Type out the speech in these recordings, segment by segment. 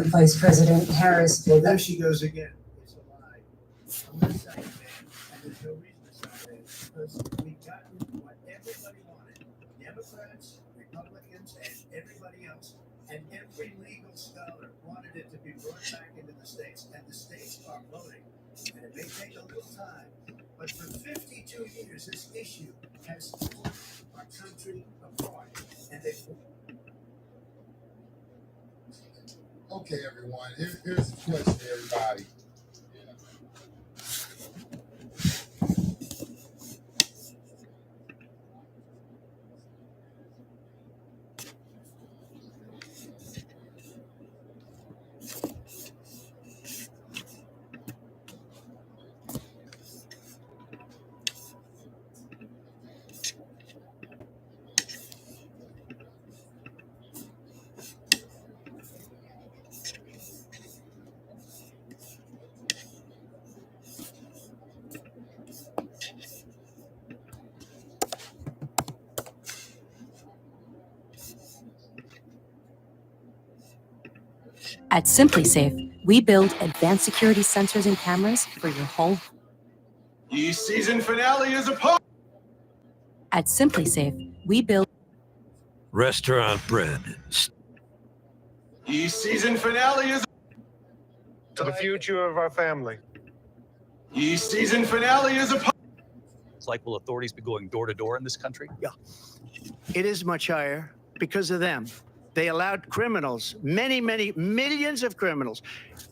Vice President Harris. Well, there she goes again. It's a lie. I'm not saying that, and there's no reason to say that, because we got what everybody wanted. Democrats, Republicans, and everybody else, and every legal scholar wanted it to be brought back into the states, and the states are voting. And it may take a little time, but for 52 years, this issue has torn our country apart, and they. Okay, everyone, here's the question to everybody. At SimpliSafe, we build advanced security sensors and cameras for your whole. The season finale is upon. At SimpliSafe, we build restaurant bread. The season finale is to the future of our family. The season finale is upon. It's like, will authorities be going door to door in this country? Yeah, it is much higher because of them. They allowed criminals, many millions of criminals.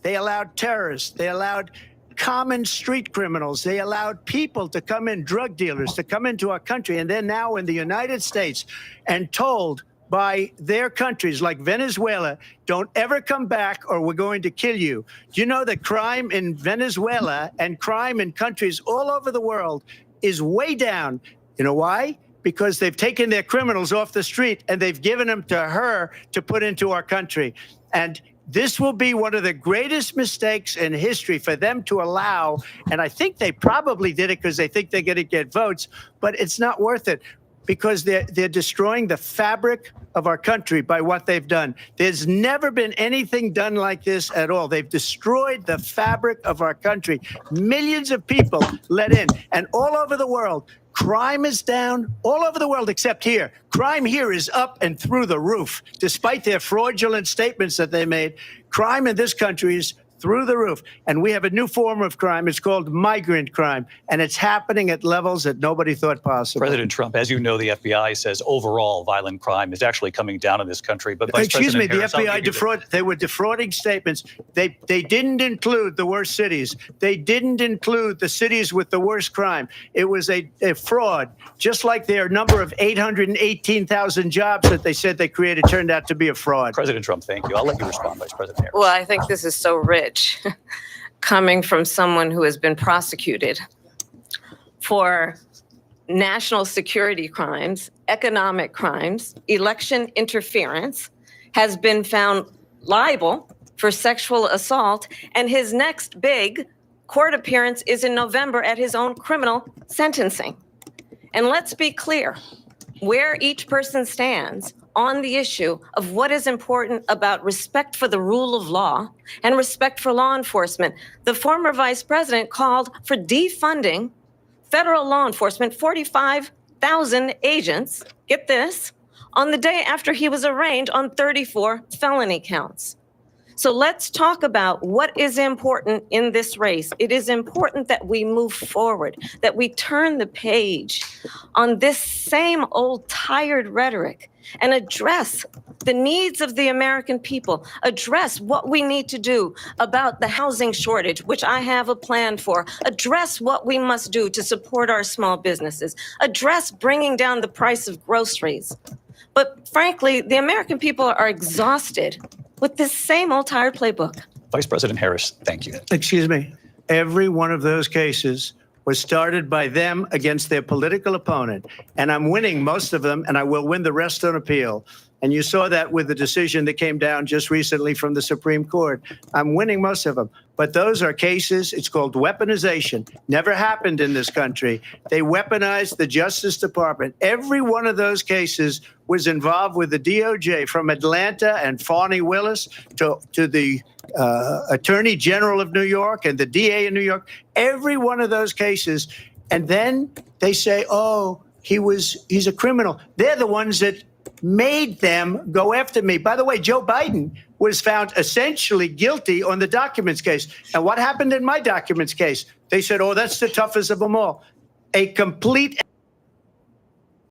They allowed terrorists. They allowed common street criminals. They allowed people to come in, drug dealers, to come into our country. And they're now in the United States and told by their countries like Venezuela, don't ever come back or we're going to kill you. Do you know that crime in Venezuela and crime in countries all over the world is way down? You know why? Because they've taken their criminals off the street and they've given them to her to put into our country. And this will be one of the greatest mistakes in history for them to allow. And I think they probably did it because they think they're going to get votes, but it's not worth it because they're destroying the fabric of our country by what they've done. There's never been anything done like this at all. They've destroyed the fabric of our country. Millions of people let in, and all over the world, crime is down all over the world except here. Crime here is up and through the roof. Despite their fraudulent statements that they made, crime in this country is through the roof. And we have a new form of crime. It's called migrant crime. And it's happening at levels that nobody thought possible. President Trump, as you know, the FBI says overall violent crime is actually coming down in this country. But Vice Excuse me, President the Harris, FBI they were defrauding statements. They didn't include the worst cities. They didn't include the cities with the worst crime. It was a fraud, just like their number of 818,000 jobs that they said they created turned out to be a fraud. President Trump, thank you. I'll let you respond, Vice President Harris. Well, I think this is so rich coming from someone who has been prosecuted for national security crimes, economic crimes, election interference, has been found liable for sexual assault, and his next big court appearance is in November at his own criminal sentencing. And let's be clear where each person stands on the issue of what is important about respect for the rule of law and respect for law enforcement. The former vice president called for defunding federal law enforcement, 45,000 agents, get this, on the day after he was arraigned on 34 felony counts. So let's talk about what is important in this race. It is important that we move forward, that we turn the page on this same old tired rhetoric and address the needs of the American people, address what we need to do about the housing shortage, which I have a plan for, address what we must do to support our small businesses, address bringing down the price of groceries. But frankly, the American people are exhausted with this same old tired playbook. Vice President Harris, thank you. Excuse me. Every one of those cases was started by them against their political opponent. And I'm winning most of them, and I will win the rest on appeal. And you saw that with the decision that came down just recently from the Supreme Court. I'm winning most of them. But those are cases, it's called weaponization. Never happened in this country. They weaponized the Justice Department. Every one of those cases was involved with the DOJ, from Atlanta and Fani Willis to the Attorney General of New York and the DA in New York. Every one of those cases. And then they say, oh, he's a criminal. They're the ones that made them go after me. By the way, Joe Biden was found essentially guilty on the documents case. And what happened in my documents case? They said, oh, that's the toughest of them all. A complete